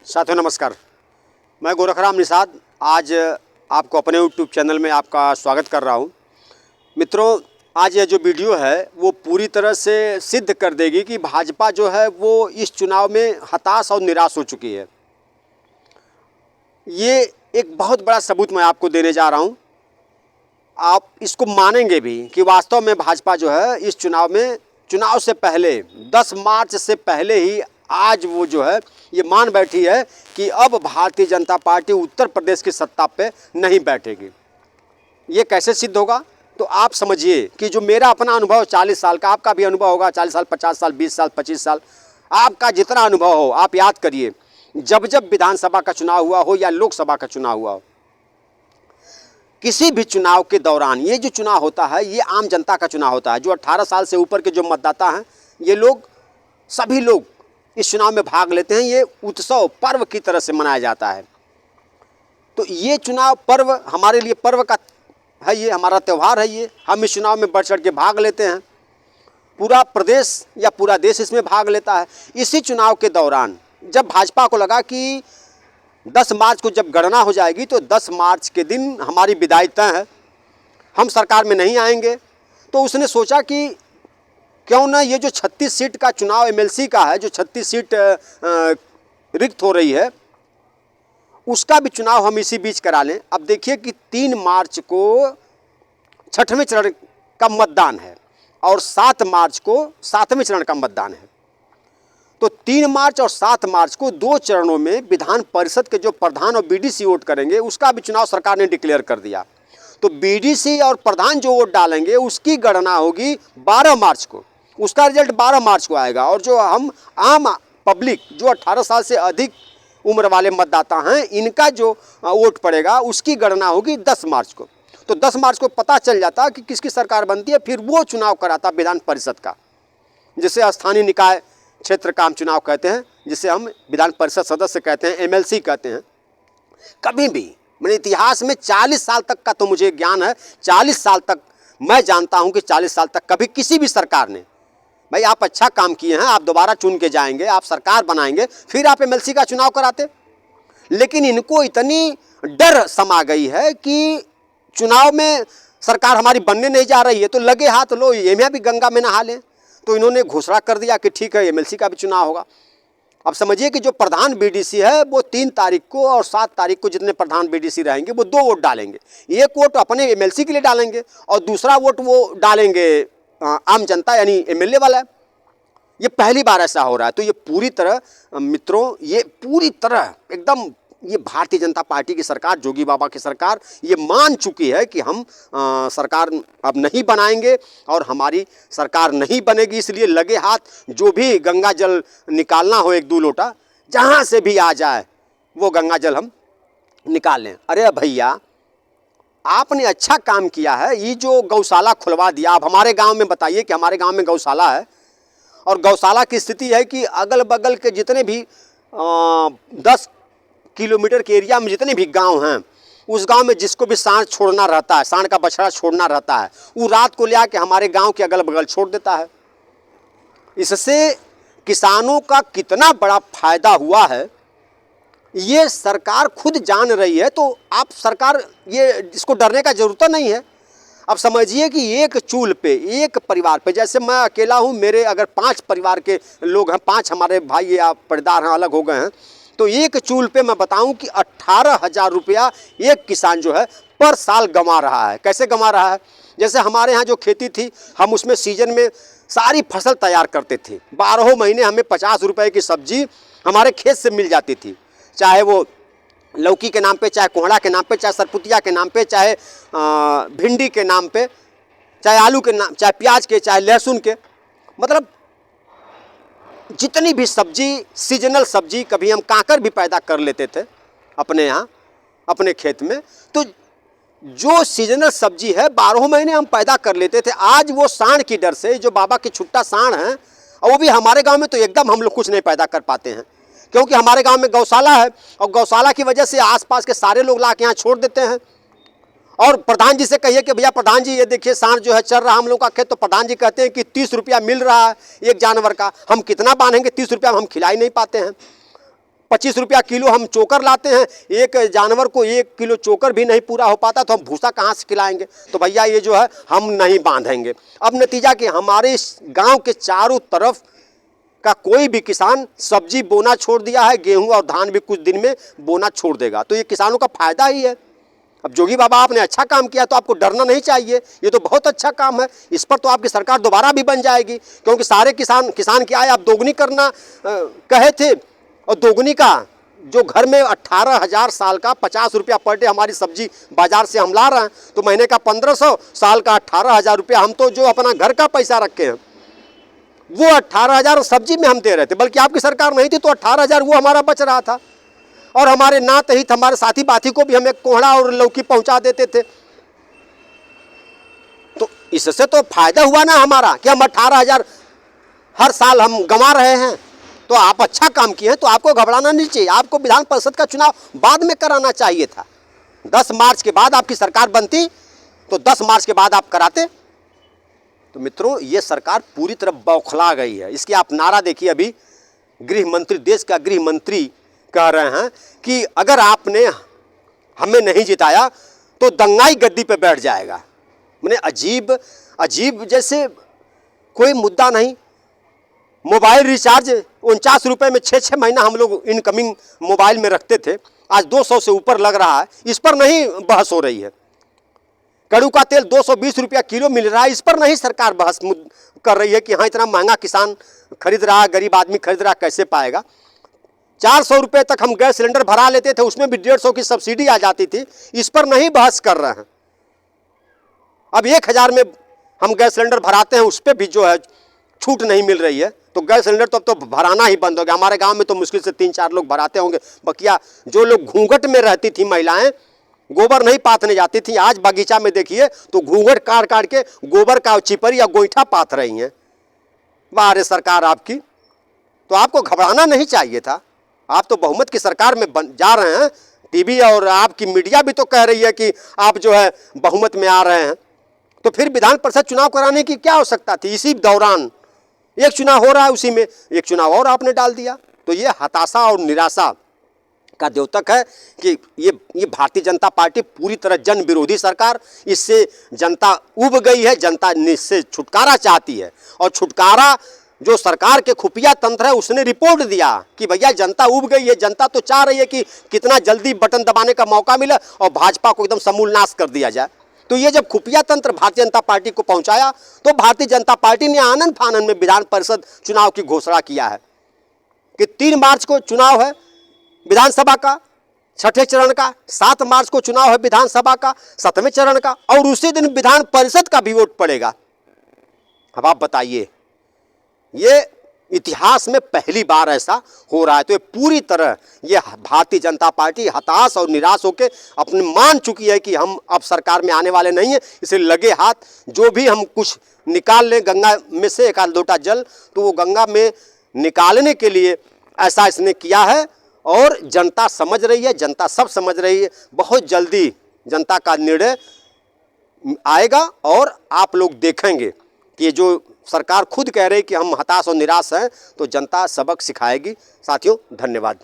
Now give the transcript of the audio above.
साथियों नमस्कार, मैं गोरखराम निषाद आज आपको अपने यूट्यूब चैनल में आपका स्वागत कर रहा हूं। मित्रों, आज यह जो वीडियो है वो पूरी तरह से सिद्ध कर देगी कि भाजपा जो है वो इस चुनाव में हताश और निराश हो चुकी है। ये एक बहुत बड़ा सबूत मैं आपको देने जा रहा हूं। आप इसको मानेंगे भी कि वास्तव में भाजपा जो है इस चुनाव से पहले 10 मार्च से पहले ही आज वो जो है ये मान बैठी है कि अब भारतीय जनता पार्टी उत्तर प्रदेश की सत्ता पे नहीं बैठेगी। ये कैसे सिद्ध होगा? तो आप समझिए कि जो मेरा अपना अनुभव 40 साल का, आपका भी अनुभव होगा 40 साल, 50 साल, 20 साल, 25 साल, आपका जितना अनुभव हो आप याद करिए। जब जब विधानसभा का चुनाव हुआ हो या लोकसभा का चुनाव हुआ हो, किसी भी चुनाव के दौरान ये जो चुनाव होता है ये आम जनता का चुनाव होता है। जो 18 साल से ऊपर के जो मतदाता हैं ये लोग, सभी लोग इस चुनाव में भाग लेते हैं। ये उत्सव पर्व की तरह से मनाया जाता है। तो ये चुनाव पर्व हमारे लिए पर्व का है, ये हमारा त्यौहार है। ये हम इस चुनाव में बढ़ चढ़ के भाग लेते हैं। पूरा प्रदेश या पूरा देश इसमें भाग लेता है। इसी चुनाव के दौरान जब भाजपा को लगा कि 10 मार्च को जब गणना हो जाएगी तो 10 मार्च के दिन हमारी विदाई तय है, हम सरकार में नहीं आएंगे, तो उसने सोचा कि क्यों ना ये जो 36 सीट का चुनाव एमएलसी का है, जो 36 सीट रिक्त हो रही है, उसका भी चुनाव हम इसी बीच करा लें। अब देखिए कि 3 मार्च को 6वें चरण का मतदान है और 7 मार्च को 7वें चरण का मतदान है। तो 3 मार्च और 7 मार्च को 2 चरणों में विधान परिषद के जो प्रधान और बीडीसी वोट करेंगे उसका भी चुनाव सरकार ने डिक्लेयर कर दिया। तो बीडीसी और प्रधान जो वोट डालेंगे उसकी गणना होगी 12 मार्च को, उसका रिजल्ट 12 मार्च को आएगा। और जो हम आम पब्लिक जो 18 साल से अधिक उम्र वाले मतदाता हैं, इनका जो वोट पड़ेगा उसकी गणना होगी 10 मार्च को। तो 10 मार्च को पता चल जाता कि किसकी सरकार बनती है। फिर वो चुनाव कराता विधान परिषद का, जिसे स्थानीय निकाय क्षेत्र का हम चुनाव कहते हैं, जिसे हम विधान परिषद सदस्य कहते हैं, एमएलसी कहते हैं। कभी भी मैंने इतिहास में 40 साल तक का तो मुझे ज्ञान है, 40 साल तक मैं जानता हूं कि 40 साल तक कभी किसी भी सरकार ने, भाई आप अच्छा काम किए हैं, आप दोबारा चुन के जाएंगे, आप सरकार बनाएंगे, फिर आप एमएलसी का चुनाव कराते। लेकिन इनको इतनी डर समा गई है कि चुनाव में सरकार हमारी बनने नहीं जा रही है तो लगे हाथ लो ये भी गंगा में नहा लें। तो इन्होंने घोषणा कर दिया कि ठीक है एमएलसी का भी चुनाव होगा। अब समझिए कि जो प्रधान बीडीसी है वो 3 तारीख को और 7 तारीख को जितने प्रधान बीडीसी रहेंगे वो 2 वोट डालेंगे। एक वोट अपने एमएलसी के लिए डालेंगे और दूसरा वोट वो डालेंगे आम जनता यानी एमएलए वाला। ये पहली बार ऐसा हो रहा है। तो ये पूरी तरह मित्रों, ये पूरी तरह एकदम ये भारतीय जनता पार्टी की सरकार, जोगी बाबा की सरकार ये मान चुकी है कि हम सरकार अब नहीं बनाएंगे और हमारी सरकार नहीं बनेगी। इसलिए लगे हाथ जो भी गंगा जल निकालना हो 1-2 लोटा, जहाँ से भी आ जाए वो गंगा जल हम निकाल लें। अरे भैया, आपने अच्छा काम किया है, ये जो गौशाला खुलवा दिया। अब हमारे गांव में बताइए कि हमारे गांव में गौशाला है और गौशाला की स्थिति है कि अगल बगल के जितने भी 10 किलोमीटर के एरिया में जितने भी गांव हैं, उस गांव में जिसको भी सांड छोड़ना रहता है, सांड का बछड़ा छोड़ना रहता है, वो रात को ले आके हमारे गांव के अगल बगल छोड़ देता है। इससे किसानों का कितना बड़ा फायदा हुआ है ये सरकार खुद जान रही है। तो आप सरकार ये इसको डरने का जरूरत नहीं है। अब समझिए कि एक चूल्ह पे, एक परिवार पे, जैसे मैं अकेला हूँ, मेरे अगर 5 परिवार के लोग हैं, 5 हमारे भाई या परिवार हैं, अलग हो गए हैं, तो एक चूल्ह पे मैं बताऊं कि 18,000 रुपया एक किसान जो है पर साल गंवा रहा है। कैसे गंवा रहा है? जैसे हमारे यहाँ जो खेती थी, हम उसमें सीजन में सारी फसल तैयार करते थे। 12 महीने हमें 50 रुपये की सब्जी हमारे खेत से मिल जाती थी, चाहे वो लौकी के नाम पे, चाहे कोहड़ा के नाम पे, चाहे सरपुतिया के नाम पे, चाहे भिंडी के नाम पे, चाहे आलू के नाम, चाहे प्याज के, चाहे लहसुन के, मतलब जितनी भी सब्जी, सीजनल सब्जी, कभी हम कांकर भी पैदा कर लेते थे अपने यहाँ अपने खेत में। तो जो सीजनल सब्जी है 12 महीने हम पैदा कर लेते थे। आज वो सांड की डर से, जो बाबा के छुट्टा सांड हैं, और वो भी हमारे गांव में तो एकदम हम लोग कुछ नहीं पैदा कर पाते हैं, क्योंकि हमारे गांव में गौशाला है और गौशाला की वजह से आसपास के सारे लोग ला के यहाँ छोड़ देते हैं। और प्रधान जी से कहिए कि भैया प्रधान जी ये देखिए सांड जो है चल रहा हम लोग का खेत, तो प्रधान जी कहते हैं कि 30 रुपया मिल रहा है एक जानवर का, हम कितना बांधेंगे, 30 रुपया हम खिला ही नहीं पाते हैं। 25 रुपया किलो हम चोकर लाते हैं, एक जानवर को 1 किलो चोकर भी नहीं पूरा हो पाता तो हम भूसा कहाँ से खिलाएंगे? तो भैया ये जो है हम नहीं बांधेंगे। अब नतीजा कि हमारे इस गांव के चारों तरफ का कोई भी किसान सब्जी बोना छोड़ दिया है, गेहूं और धान भी कुछ दिन में बोना छोड़ देगा। तो ये किसानों का फायदा ही है। अब जोगी बाबा आपने अच्छा काम किया तो आपको डरना नहीं चाहिए, ये तो बहुत अच्छा काम है। इस पर तो आपकी सरकार दोबारा भी बन जाएगी, क्योंकि सारे किसान की आय आप दोगुनी करना कहे थे, और दोगुनी का जो घर में 18,000 साल का 50 रुपया पर डे हमारी सब्जी बाजार से हम ला रहे हैं, तो महीने का 1500, साल का 18,000 रुपया हम तो जो अपना घर का पैसा रखे हैं वो 18,000 सब्जी में हम दे रहे थे, बल्कि आपकी सरकार नहीं थी तो 18,000 वो हमारा बच रहा था। और हमारे नात हित हमारे साथी बाथी को भी हम एक कोहड़ा और लौकी पहुंचा देते थे। तो इससे तो फायदा हुआ ना हमारा कि हम 18,000 हर साल हम गंवा रहे हैं। तो आप अच्छा काम किए हैं, तो आपको घबराना नहीं चाहिए। आपको विधान परिषद का चुनाव बाद में कराना चाहिए था। 10 मार्च के बाद आपकी सरकार बनती तो 10 मार्च के बाद आप कराते। तो मित्रों, ये सरकार पूरी तरह बौखला गई है। इसकी आप नारा देखिए। अभी गृह मंत्री, देश का गृह मंत्री कह रहे हैं कि अगर आपने हमें नहीं जिताया तो दंगाई गद्दी पे बैठ जाएगा। मैंने अजीब जैसे कोई मुद्दा नहीं। मोबाइल रिचार्ज 49 रुपये में 6 महीना हम लोग इनकमिंग मोबाइल में रखते थे, आज 200 से ऊपर लग रहा है, इस पर नहीं बहस हो रही है। कड़ू का तेल 220 रुपया किलो मिल रहा है, इस पर नहीं सरकार बहस कर रही है कि हाँ इतना महंगा किसान खरीद रहा है, गरीब आदमी खरीद रहा है, कैसे पाएगा। 400 रुपये तक हम गैस सिलेंडर भरा लेते थे, उसमें भी 150 की सब्सिडी आ जाती थी, इस पर नहीं बहस कर रहे हैं। अब 1000 में हम गैस सिलेंडर भराते हैं, उस पर भी जो है छूट नहीं मिल रही है, तो गैस सिलेंडर तो अब तो भराना ही बंद हो गया। हमारे गांव में तो मुश्किल से 3-4 लोग भराते होंगे। बकिया जो लोग घूंघट में रहती थी महिलाएं, गोबर नहीं पाथने जाती थी, आज बगीचा में देखिए तो घूंघट काट के गोबर का चिपरी या गोईठा पाथ रही हैं। बाहर सरकार आपकी, तो आपको घबराना नहीं चाहिए था। आप तो बहुमत की सरकार में जा रहे हैं। टीवी और आपकी मीडिया भी तो कह रही है कि आप जो है बहुमत में आ रहे हैं, तो फिर विधान परिषद चुनाव कराने की क्या आवश्यकता थी? इसी दौरान एक चुनाव हो रहा है, उसी में एक चुनाव और आपने डाल दिया। तो ये हताशा और निराशा का द्योतक है कि ये भारतीय जनता पार्टी पूरी तरह जन विरोधी सरकार, इससे जनता उब गई है, जनता इससे छुटकारा चाहती है। और छुटकारा जो सरकार के खुफिया तंत्र है उसने रिपोर्ट दिया कि भैया जनता उब गई है, जनता तो चाह रही है कि कितना जल्दी बटन दबाने का मौका मिले और भाजपा को एकदम समूल नाश कर दिया जाए। तो ये जब खुफिया तंत्र भारतीय जनता पार्टी को पहुंचाया तो भारतीय जनता पार्टी ने आनंद फानन में विधान परिषद चुनाव की घोषणा किया है कि 3 मार्च को चुनाव है विधानसभा का 6ठे चरण का, 7 मार्च को चुनाव है विधानसभा का 7वें चरण का, और उसी दिन विधान परिषद का भी वोट पड़ेगा। अब आप बताइए, ये इतिहास में पहली बार ऐसा हो रहा है। तो ये पूरी तरह ये भारतीय जनता पार्टी हताश और निराश होकर अपने मान चुकी है कि हम अब सरकार में आने वाले नहीं हैं। इसे लगे हाथ जो भी हम कुछ निकाल लें गंगा में से एक आध लोटा जल, तो वो गंगा में निकालने के लिए ऐसा इसने किया है। और जनता समझ रही है, जनता सब समझ रही है। बहुत जल्दी जनता का निर्णय आएगा और आप लोग देखेंगे कि ये जो सरकार खुद कह रही है कि हम हताश और निराश हैं, तो जनता सबक सिखाएगी। साथियों, धन्यवाद।